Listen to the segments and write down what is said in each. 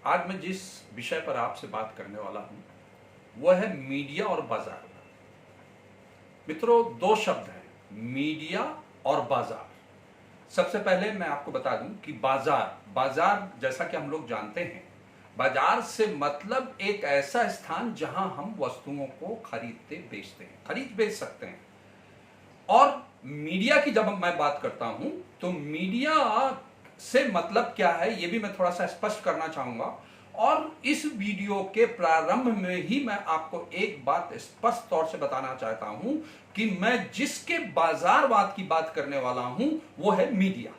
आज मैं जिस विषय पर आपसे बात करने वाला हूं वह है मीडिया और बाजार। मित्रों, दो शब्द हैं, मीडिया और बाजार। सबसे पहले मैं आपको बता दूं कि बाजार जैसा कि हम लोग जानते हैं, बाजार से मतलब एक ऐसा स्थान जहां हम वस्तुओं को खरीदते बेचते हैं, खरीद बेच सकते हैं। और मीडिया की जब मैं बात करता हूं तो मीडिया से मतलब क्या है ये भी मैं थोड़ा सा स्पष्ट करना चाहूंगा। और इस वीडियो के प्रारंभ में ही मैं आपको एक बात स्पष्ट तौर से बताना चाहता हूं कि मैं जिसके बाजारवाद की बात करने वाला हूं वो है मीडिया।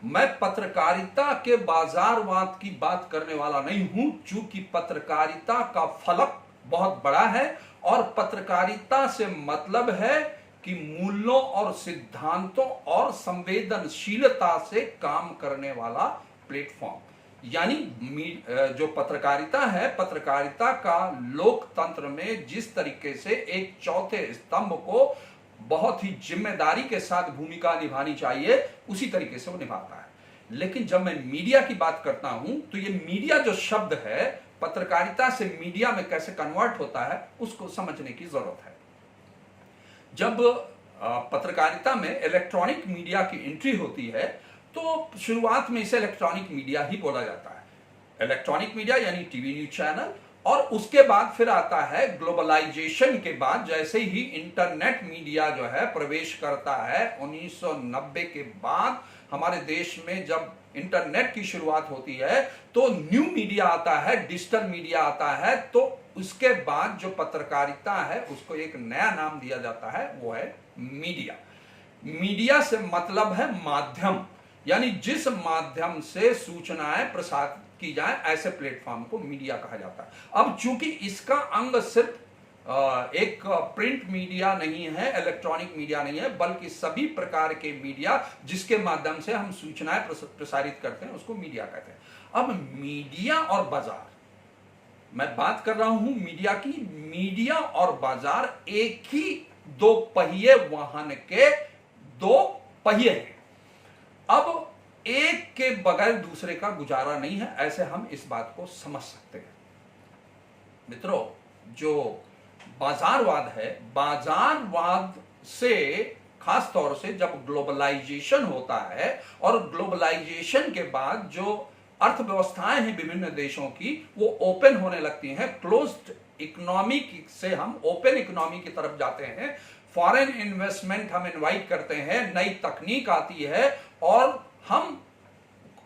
मैं पत्रकारिता के बाजारवाद की बात करने वाला नहीं हूं, चूंकि पत्रकारिता का फलक बहुत बड़ा है और पत्रकारिता से मतलब है कि मूल्यों और सिद्धांतों और संवेदनशीलता से काम करने वाला प्लेटफॉर्म। यानी जो पत्रकारिता है, पत्रकारिता का लोकतंत्र में जिस तरीके से एक चौथे स्तंभ को बहुत ही जिम्मेदारी के साथ भूमिका निभानी चाहिए, उसी तरीके से वो निभाता है। लेकिन जब मैं मीडिया की बात करता हूं तो ये मीडिया जो शब्द है, पत्रकारिता से मीडिया में कैसे कन्वर्ट होता है उसको समझने की जरूरत है। जब पत्रकारिता में इलेक्ट्रॉनिक मीडिया की एंट्री होती है तो शुरुआत में इसे इलेक्ट्रॉनिक मीडिया ही बोला जाता है। इलेक्ट्रॉनिक मीडिया यानी टीवी न्यूज चैनल, और उसके बाद फिर आता है ग्लोबलाइजेशन के बाद, जैसे ही इंटरनेट मीडिया जो है प्रवेश करता है 1990 के बाद हमारे देश में जब इंटरनेट की शुरुआत होती है तो न्यू मीडिया आता है, डिजिटल मीडिया आता है। तो उसके बाद जो पत्रकारिता है उसको एक नया नाम दिया जाता है, वो है मीडिया। मीडिया से मतलब है माध्यम, यानी जिस माध्यम से सूचनाएं प्रसारित की जाए, ऐसे प्लेटफॉर्म को मीडिया कहा जाता है। अब चूंकि इसका अंग सिर्फ एक प्रिंट मीडिया नहीं है, इलेक्ट्रॉनिक मीडिया नहीं है, बल्कि सभी प्रकार के मीडिया जिसके माध्यम से हम सूचनाएं प्रसारित करते हैं उसको मीडिया कहते हैं। अब मीडिया और बाजार, मैं बात कर रहा हूं मीडिया की। मीडिया और बाजार एक ही दो पहिए वाहन के दो पहिए हैं। अब एक के बगैर दूसरे का गुजारा नहीं है, ऐसे हम इस बात को समझ सकते हैं। मित्रों, जो बाजारवाद है, बाजारवाद से खास तौर से जब ग्लोबलाइजेशन होता है और ग्लोबलाइजेशन के बाद जो अर्थव्यवस्थाएं हैं विभिन्न देशों की वो ओपन होने लगती हैं। क्लोज्ड इकोनॉमी से हम ओपन इकोनॉमी की तरफ जाते हैं। फॉरेन इन्वेस्टमेंट हम इनवाइट करते हैं, नई तकनीक आती है और हम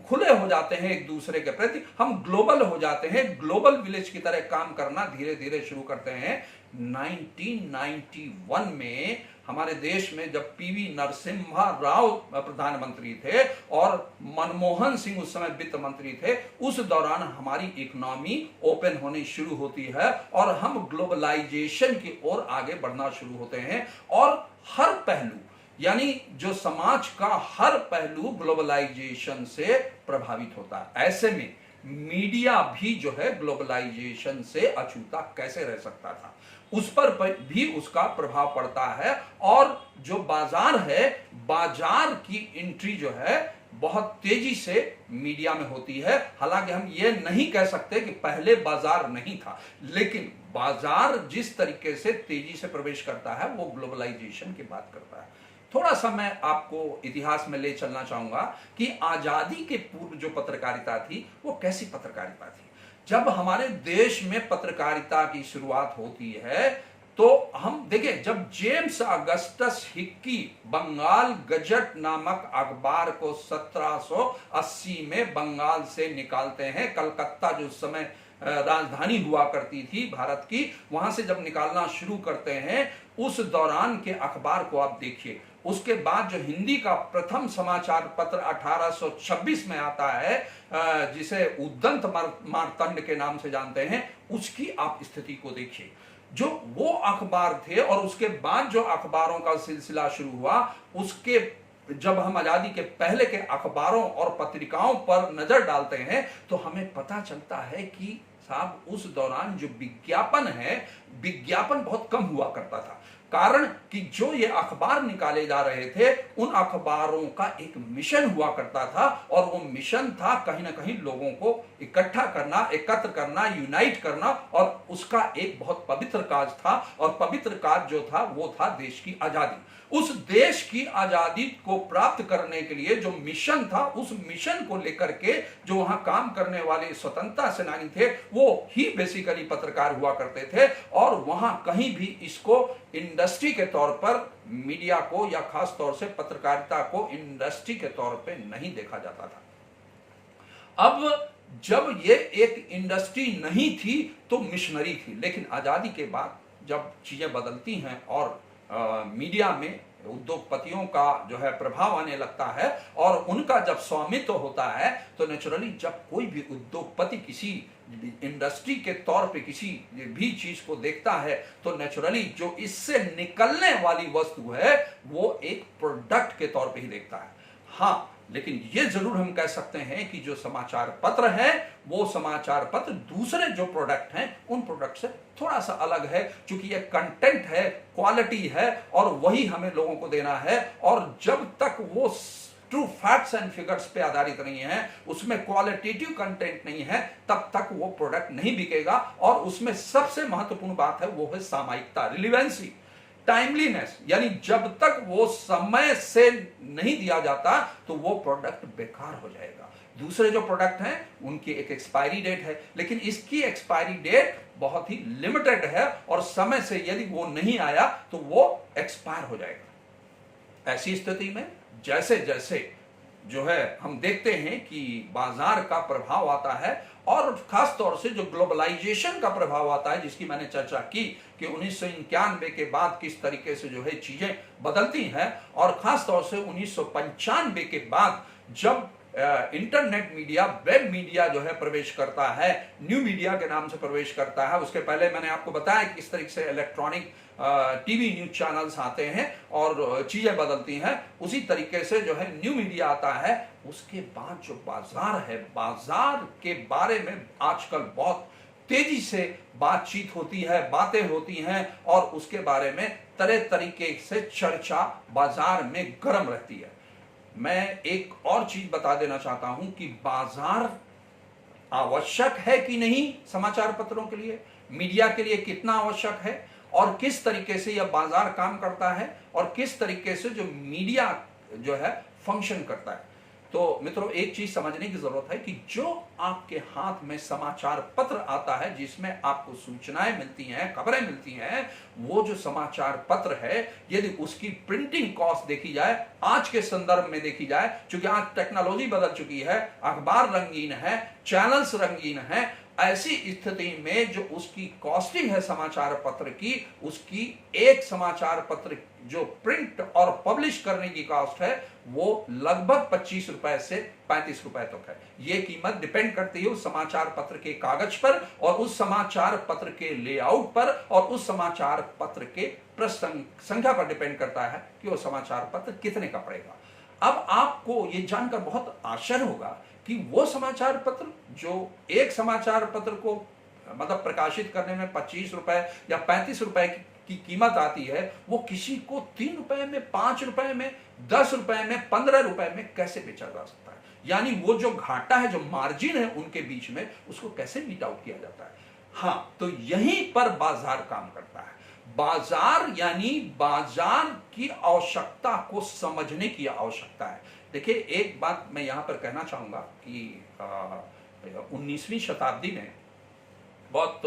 खुले हो जाते हैं एक दूसरे के प्रति, हम ग्लोबल हो जाते हैं। ग्लोबल विलेज की तरह काम करना धीरे धीरे शुरू करते हैं। 1991 में हमारे देश में जब पीवी नरसिम्हा राव प्रधानमंत्री थे और मनमोहन सिंह उस समय वित्त मंत्री थे, उस दौरान हमारी इकोनॉमी ओपन होनी शुरू होती है और हम ग्लोबलाइजेशन की ओर आगे बढ़ना शुरू होते हैं। और हर पहलू, यानी जो समाज का हर पहलू ग्लोबलाइजेशन से प्रभावित होता है। ऐसे में मीडिया भी जो है ग्लोबलाइजेशन से अछूता कैसे रह सकता था, उस पर भी उसका प्रभाव पड़ता है। और जो बाजार है, बाजार की एंट्री जो है बहुत तेजी से मीडिया में होती है। हालांकि हम ये नहीं कह सकते कि पहले बाजार नहीं था, लेकिन बाजार जिस तरीके से तेजी से प्रवेश करता है वो ग्लोबलाइजेशन की बात करता है। थोड़ा सा मैं आपको इतिहास में ले चलना चाहूंगा कि आजादी के पूर्व जो पत्रकारिता थी वो कैसी पत्रकारिता थी। जब हमारे देश में पत्रकारिता की शुरुआत होती है तो हम देखें, जब James Augustus Hicky Bengal Gazette नामक अखबार को 1780 में बंगाल से निकालते हैं, कलकत्ता जो उस समय राजधानी हुआ करती थी भारत की, वहां से जब निकालना शुरू करते हैं, उस दौरान के अखबार को आप देखिए। उसके बाद जो हिंदी का प्रथम समाचार पत्र 1826 में आता है, जिसे उद्दंत मार्तंड के नाम से जानते हैं, उसकी आप स्थिति को देखिए। जो वो अखबार थे और उसके बाद जो अखबारों का सिलसिला शुरू हुआ, उसके जब हम आजादी के पहले के अखबारों और पत्रिकाओं पर नजर डालते हैं तो हमें पता चलता है कि साहब उस दौरान जो विज्ञापन है, विज्ञापन बहुत कम हुआ करता था। कारण कि जो ये अखबार निकाले जा रहे थे उन अखबारों का एक मिशन हुआ करता था, और वो मिशन था कहीं ना कहीं लोगों को इकट्ठा करना, एकत्र करना, यूनाइट करना, और उसका एक बहुत पवित्र काज था। और पवित्र काज जो था वो था देश की आजादी। उस देश की आजादी को प्राप्त करने के लिए जो मिशन था, उस मिशन को लेकर के जो वहां काम करने वाले स्वतंत्रता सेनानी थे वो ही बेसिकली पत्रकार हुआ करते थे। और वहां कहीं भी इसको इंडस्ट्री के तौर पर, मीडिया को या खास तौर से पत्रकारिता को इंडस्ट्री के तौर पे नहीं देखा जाता था। अब जब ये एक इंडस्ट्री नहीं थी तो मिशनरी थी, लेकिन आजादी के बाद जब चीजें बदलती हैं और मीडिया में उद्योगपतियों का जो है प्रभाव आने लगता है और उनका जब स्वामित्व होता है, तो नेचुरली जब कोई भी उद्योगपति किसी इंडस्ट्री के तौर पे किसी भी चीज को देखता है, तो नेचुरली जो इससे निकलने वाली वस्तु है वो एक प्रोडक्ट के तौर पे ही देखता है। हाँ, लेकिन ये जरूर हम कह सकते हैं कि जो समाचार पत्र है वो समाचार पत्र दूसरे जो प्रोडक्ट हैं उन प्रोडक्ट से थोड़ा सा अलग है, क्योंकि ये कंटेंट है, क्वालिटी है, और वही हमें लोगों को देना है। और जब तक वो ट्रू फैक्ट्स एंड फिगर्स पे आधारित नहीं है, उसमें क्वालिटेटिव कंटेंट नहीं है, तब तक वो प्रोडक्ट नहीं बिकेगा। और उसमें सबसे महत्वपूर्ण बात है वो है सामयिकता, रिलेवेंसी, टाइमलीनेस, यानी जब तक वो समय से नहीं दिया जाता तो वो प्रोडक्ट बेकार हो जाएगा। दूसरे जो प्रोडक्ट हैं उनकी एक एक्सपायरी डेट है, लेकिन इसकी एक्सपायरी डेट बहुत ही लिमिटेड है और समय से यदि वो नहीं आया तो वो एक्सपायर हो जाएगा। ऐसी स्थिति में जैसे जैसे जो है हम देखते हैं कि बाजार का प्रभाव आता है और खास तौर से जो ग्लोबलाइजेशन का प्रभाव आता है, जिसकी मैंने चर्चा की कि 1991 के बाद किस तरीके से जो है चीजें बदलती हैं, और खास तौर से 1995 के बाद जब इंटरनेट मीडिया, वेब मीडिया जो है प्रवेश करता है, न्यू मीडिया के नाम से प्रवेश करता है। उसके पहले मैंने आपको बताया कि किस तरीके से इलेक्ट्रॉनिक टीवी न्यूज चैनल्स आते हैं और चीजें बदलती हैं, उसी तरीके से जो है न्यू मीडिया आता है। उसके बाद जो बाजार है, बाजार के बारे में आजकल बहुत तेजी से बातचीत होती है, बातें होती हैं, और उसके बारे में तरह तरीके से चर्चा बाजार में गर्म रहती है। मैं एक और चीज बता देना चाहता हूं कि बाजार आवश्यक है कि नहीं समाचार पत्रों के लिए, मीडिया के लिए कितना आवश्यक है, और किस तरीके से यह बाजार काम करता है, और किस तरीके से जो मीडिया जो है फंक्शन करता है। तो मित्रों, एक चीज समझने की जरूरत है कि जो आपके हाथ में समाचार पत्र आता है, जिसमें आपको सूचनाएं मिलती हैं, खबरें मिलती हैं, वो जो समाचार पत्र है, यदि उसकी प्रिंटिंग कॉस्ट देखी जाए, आज के संदर्भ में देखी जाए, क्योंकि आज टेक्नोलॉजी बदल चुकी है, अखबार रंगीन है, चैनल्स रंगीन है, ऐसी स्थिति में जो उसकी कॉस्टिंग है समाचार पत्र की, उसकी एक समाचार पत्र जो प्रिंट और पब्लिश करने की कॉस्ट है वो लगभग 25 रुपए से 35 रुपए तक है। यह कीमत डिपेंड करती है उस समाचार पत्र के कागज पर, और उस समाचार पत्र के लेआउट पर, और उस समाचार पत्र के पृष्ठ संख्या पर डिपेंड करता है कि वो समाचार पत्र कितने का पड़ेगा। अब आपको ये जानकर बहुत आश्चर्य होगा कि वो समाचार पत्र जो एक समाचार पत्र को मतलब प्रकाशित करने में 25 रुपए या 35 रुपए की कीमत आती है, वो किसी को 3 रुपए में, 5 रुपए में, 10 रुपए में, 15 रुपए में कैसे बेचा जा सकता है। यानी वो जो घाटा है, जो मार्जिन है उनके बीच में, उसको कैसे मीट आउट किया जाता है। हाँ, तो यहीं पर बाजार काम करता है। बाजार यानी बाजार की आवश्यकता को समझने की आवश्यकता है। देखिए, एक बात मैं यहां पर कहना चाहूंगा कि 19वीं शताब्दी में बहुत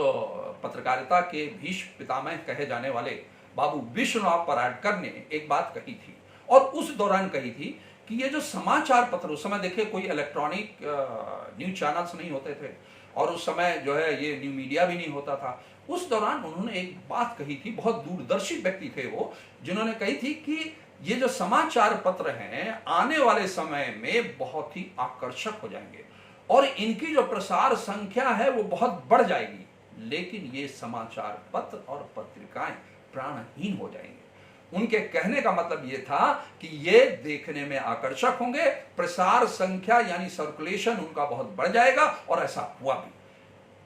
पत्रकारिता के भीष्म पितामह कहे जाने वाले बाबू विश्वनाथ पराडकर ने एक बात कही थी, और उस दौरान कही थी कि ये जो समाचार पत्र, उस समय देखिए कोई इलेक्ट्रॉनिक न्यूज चैनल्स नहीं होते थे, और उस समय जो है ये न्यू मीडिया भी नहीं होता था। उस दौरान उन्होंने एक बात कही थी, बहुत दूरदर्शी व्यक्ति थे वो, जिन्होंने कही थी कि ये जो समाचार पत्र हैं आने वाले समय में बहुत ही आकर्षक हो जाएंगे, और इनकी जो प्रसार संख्या है वो बहुत बढ़ जाएगी, लेकिन ये समाचार पत्र और पत्रिकाएं प्राणहीन हो जाएंगे। उनके कहने का मतलब ये था कि ये देखने में आकर्षक होंगे, प्रसार संख्या यानी सर्कुलेशन उनका बहुत बढ़ जाएगा, और ऐसा हुआ भी।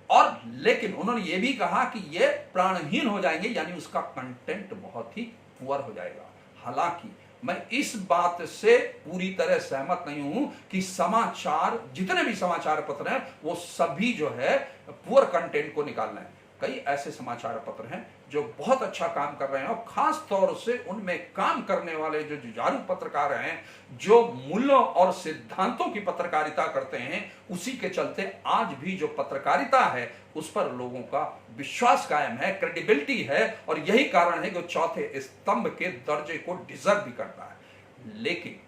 और लेकिन उन्होंने ये भी कहा कि ये प्राणहीन हो जाएंगे, यानी उसका कंटेंट बहुत ही पुअर हो जाएगा। हालांकि मैं इस बात से पूरी तरह सहमत नहीं हूं कि समाचार, जितने भी समाचार पत्र हैं वो सभी जो है पुअर कंटेंट को निकालना है। कई ऐसे समाचार पत्र हैं जो बहुत अच्छा काम कर रहे हैं, और खास तौर से उनमें काम करने वाले जो जुझारू पत्रकार हैं, जो मूल्यों और सिद्धांतों की पत्रकारिता करते हैं, उसी के चलते आज भी जो पत्रकारिता है उस पर लोगों का विश्वास कायम है, क्रेडिबिलिटी है, और यही कारण है कि चौथे स्तंभ के दर्जे को डिजर्व भी करता है। लेकिन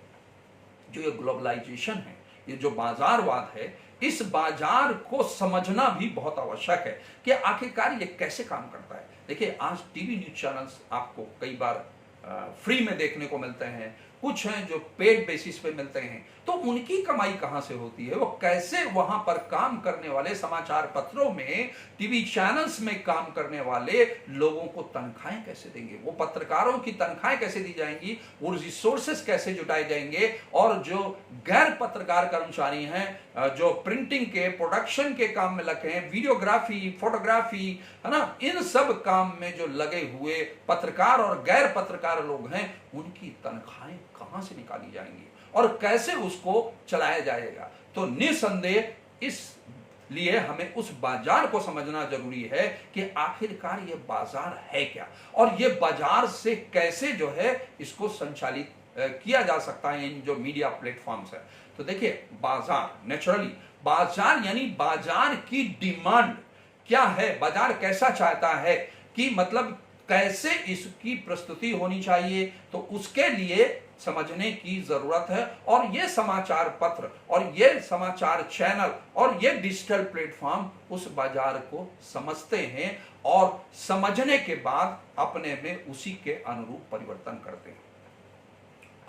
जो ये ग्लोबलाइजेशन है, ये जो बाजारवाद है, इस बाजार को समझना भी बहुत आवश्यक है कि आखिरकार ये कैसे काम करता है। देखिए, आज टीवी न्यूज चैनल्स आपको कई बार फ्री में देखने को मिलते हैं, कुछ हैं जो पेड बेसिस पे मिलते हैं। तो उनकी कमाई कहां से होती है, वो कैसे वहां पर काम करने वाले समाचार पत्रों में, टीवी चैनल्स में काम करने वाले लोगों को तनख्वाहें कैसे देंगे, वो पत्रकारों की तनख्वाहें कैसे दी जाएंगी, वो रिसोर्सेस कैसे जुटाए जाएंगे, और जो गैर पत्रकार कर्मचारी हैं जो प्रिंटिंग के, प्रोडक्शन के काम में लगे हैं, वीडियोग्राफी, फोटोग्राफी, है ना, इन सब काम में जो लगे हुए पत्रकार और गैर पत्रकार लोग हैं, उनकी तनख्वाहें कहां से निकाली जाएंगी और कैसे उसको चलाया जाएगा। तो निसंदेह इस लिए हमें उस बाजार को समझना जरूरी है कि आखिरकार ये बाजार है क्या, और ये बाजार से कैसे जो है इसको संचालित किया जा सकता है इन जो मीडिया प्लेटफॉर्म्स है। तो देखिए, बाजार, नेचुरली बाजार यानी बाजार की डिमांड क्या है, बाजार कैसा चाहता है, कि मतलब कैसे इसकी प्रस्तुति होनी चाहिए, तो उसके लिए समझने की जरूरत है। और ये समाचार पत्र और ये समाचार चैनल और ये डिजिटल प्लेटफॉर्म उस बाजार को समझते हैं, और समझने के बाद अपने में उसी के अनुरूप परिवर्तन करते हैं।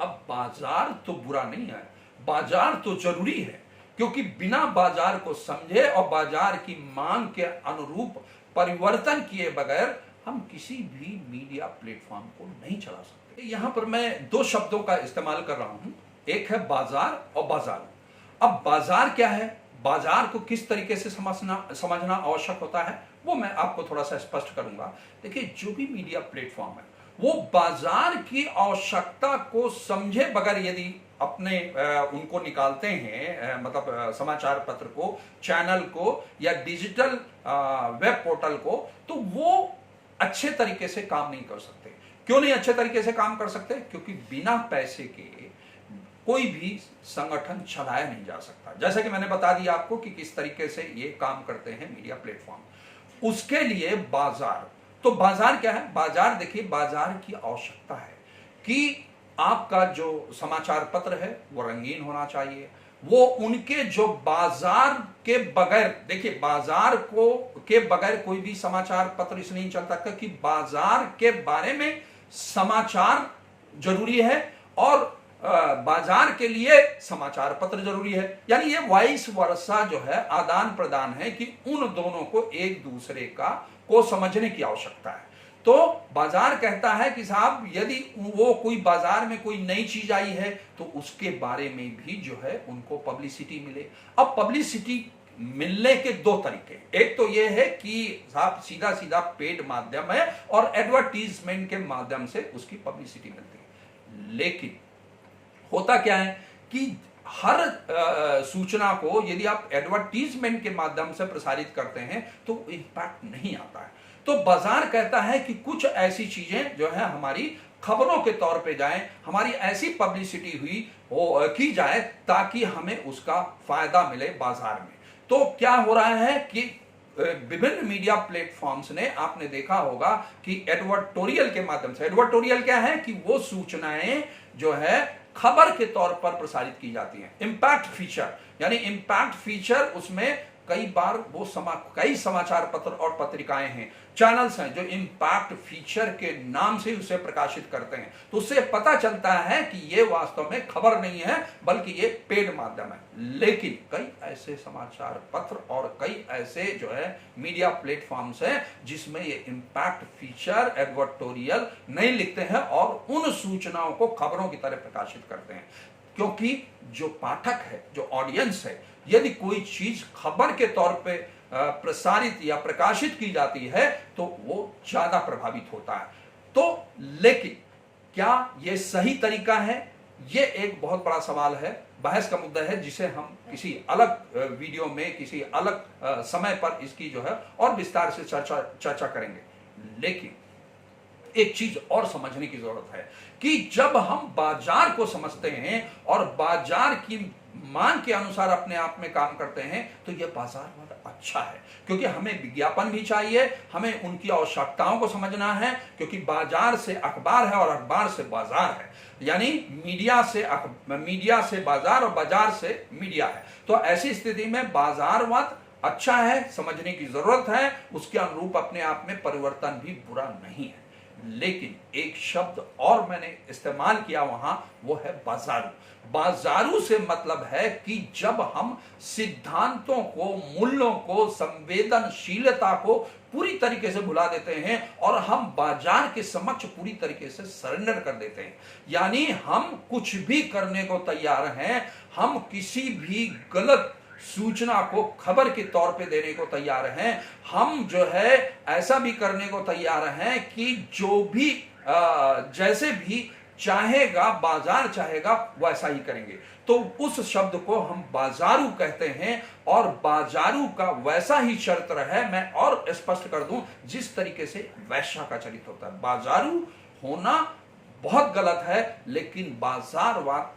अब बाजार तो बुरा नहीं है, बाजार तो जरूरी है, क्योंकि बिना बाजार को समझे और बाजार की मांग के अनुरूप परिवर्तन किए बगैर हम किसी भी मीडिया प्लेटफॉर्म को नहीं चला सकते। यहां पर मैं दो शब्दों का इस्तेमाल कर रहा हूं, एक है बाजार और बाजार। अब बाजार क्या है, बाजार को किस तरीके से समझना आवश्यक होता है, वो मैं आपको थोड़ा सा स्पष्ट करूंगा। देखिए, जो भी मीडिया प्लेटफॉर्म है वो बाजार की आवश्यकता को समझे बगैर यदि अपने उनको निकालते हैं, मतलब समाचार पत्र को, चैनल को या डिजिटल वेब पोर्टल को, तो वो अच्छे तरीके से काम नहीं कर सकते। क्यों नहीं अच्छे तरीके से काम कर सकते? क्योंकि बिना पैसे के कोई भी संगठन चलाया नहीं जा सकता। जैसा कि मैंने बता दिया आपको कि किस तरीके से ये काम करते हैं मीडिया प्लेटफॉर्म। उसके लिए बाजार, तो बाजार क्या है? बाजार, देखिए, बाजार की आवश्यकता है कि आपका जो समाचार पत्र है वो रंगीन होना चाहिए, वो उनके जो बाजार के बगैर, देखिए, बाजार को के बगैर कोई भी समाचार पत्र इसलिए नहीं चलता क्योंकि बाजार के बारे में समाचार जरूरी है और बाजार के लिए समाचार पत्र जरूरी है। यानी ये वाइस वर्सा जो है, आदान प्रदान है कि उन दोनों को एक दूसरे को समझने की आवश्यकता है। तो बाजार कहता है कि साहब, यदि वो कोई बाजार में कोई नई चीज आई है तो उसके बारे में भी जो है उनको पब्लिसिटी मिले। अब पब्लिसिटी मिलने के दो तरीके, एक तो ये है कि साहब सीधा सीधा पेड माध्यम है और एडवर्टीजमेंट के माध्यम से उसकी पब्लिसिटी मिलती है। लेकिन होता क्या है कि हर सूचना को यदि आप एडवर्टीजमेंट के माध्यम से प्रसारित करते हैं तो इंपैक्ट नहीं आता है। तो बाजार कहता है कि कुछ ऐसी चीजें जो है हमारी खबरों के तौर पे जाएं, हमारी ऐसी पब्लिसिटी की जाए ताकि हमें उसका फायदा मिले बाजार में। तो क्या हो रहा है कि विभिन्न मीडिया प्लेटफॉर्म्स ने, आपने देखा होगा कि एडवर्टोरियल के माध्यम से, एडवर्टोरियल क्या है कि वो सूचनाएं जो है खबर के तौर पर प्रसारित की जाती हैं। इंपैक्ट फीचर, यानी इंपैक्ट फीचर, उसमें कई बार वो कई समाचार पत्र और पत्रिकाएं हैं, चैनल्स हैं जो इंपैक्ट फीचर के नाम से उसे प्रकाशित करते हैं। तो उससे पता चलता है कि ये वास्तव में खबर नहीं है बल्कि ये पेड माध्यम है। लेकिन कई ऐसे समाचार पत्र और कई ऐसे जो है मीडिया प्लेटफॉर्म्स हैं जिसमें ये इंपैक्ट फीचर, एडवर्टोरियल नहीं लिखते हैं और उन सूचनाओं को खबरों की तरह प्रकाशित करते हैं। क्योंकि जो पाठक है, जो ऑडियंस है, यदि कोई चीज खबर के तौर पे प्रसारित या प्रकाशित की जाती है तो वो ज्यादा प्रभावित होता है। तो लेकिन क्या यह सही तरीका है, ये एक बहुत बड़ा सवाल है, बहस का मुद्दा है, जिसे हम किसी अलग वीडियो में किसी अलग समय पर इसकी जो है और विस्तार से चर्चा करेंगे। लेकिन एक चीज और समझने की जरूरत है कि जब हम बाजार को समझते हैं और बाजार की मांग के अनुसार अपने आप में काम करते हैं तो यह बाजार बहुत अच्छा है, क्योंकि हमें विज्ञापन भी चाहिए, हमें उनकी आवश्यकताओं को समझना है, क्योंकि बाजार से अखबार है और अखबार से बाजार है, यानी मीडिया से बाजार और बाजार से मीडिया है। तो ऐसी स्थिति में बाजारवाद अच्छा है, समझने की जरूरत है, उसके अनुरूप अपने आप में परिवर्तन भी बुरा नहीं है। लेकिन एक शब्द और मैंने इस्तेमाल किया वहां, वो है बाजारू। बाजारू से मतलब है कि जब हम सिद्धांतों को, मूल्यों को, संवेदनशीलता को पूरी तरीके से भुला देते हैं और हम बाजार के समक्ष पूरी तरीके से सरेंडर कर देते हैं, यानी हम कुछ भी करने को तैयार हैं, हम किसी भी गलत सूचना को खबर के तौर पे देने को तैयार हैं, हम जो है ऐसा भी करने को तैयार हैं कि जो भी जैसे भी चाहेगा, बाजार चाहेगा, वैसा ही करेंगे। तो उस शब्द को हम बाजारू कहते हैं और बाजारू का वैसा ही चरित्र है। मैं और स्पष्ट कर दूं, जिस तरीके से वैश्या का चरित्र होता है। बाजारू होना बहुत गलत है, लेकिन बाजारवाद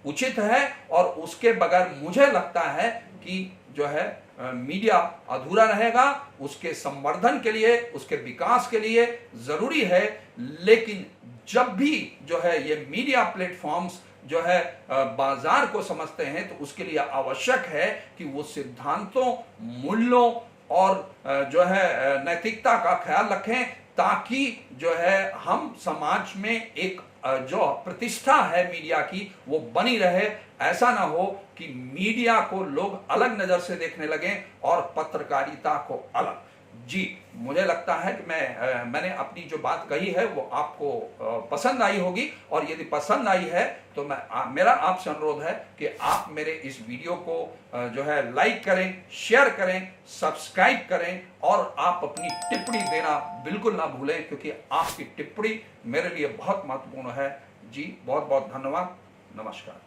उचित है और उसके बगैर मुझे लगता है कि जो है मीडिया अधूरा रहेगा। उसके संवर्धन के लिए, उसके विकास के लिए जरूरी है, लेकिन जब भी जो है ये मीडिया प्लेटफॉर्म्स जो है बाजार को समझते हैं तो उसके लिए आवश्यक है कि वो सिद्धांतों, मूल्यों और जो है नैतिकता का ख्याल रखें, ताकि जो है हम समाज में एक जो प्रतिष्ठा है मीडिया की वो बनी रहे। ऐसा ना हो कि मीडिया को लोग अलग नजर से देखने लगें और पत्रकारिता को अलग। जी, मुझे लगता है कि मैंने अपनी जो बात कही है वो आपको पसंद आई होगी, और यदि पसंद आई है तो मेरा आपसे अनुरोध है कि आप मेरे इस वीडियो को जो है लाइक करें, शेयर करें, सब्सक्राइब करें और आप अपनी टिप्पणी देना बिल्कुल ना भूलें, क्योंकि आपकी टिप्पणी मेरे लिए बहुत महत्वपूर्ण है। जी, बहुत बहुत धन्यवाद। नमस्कार।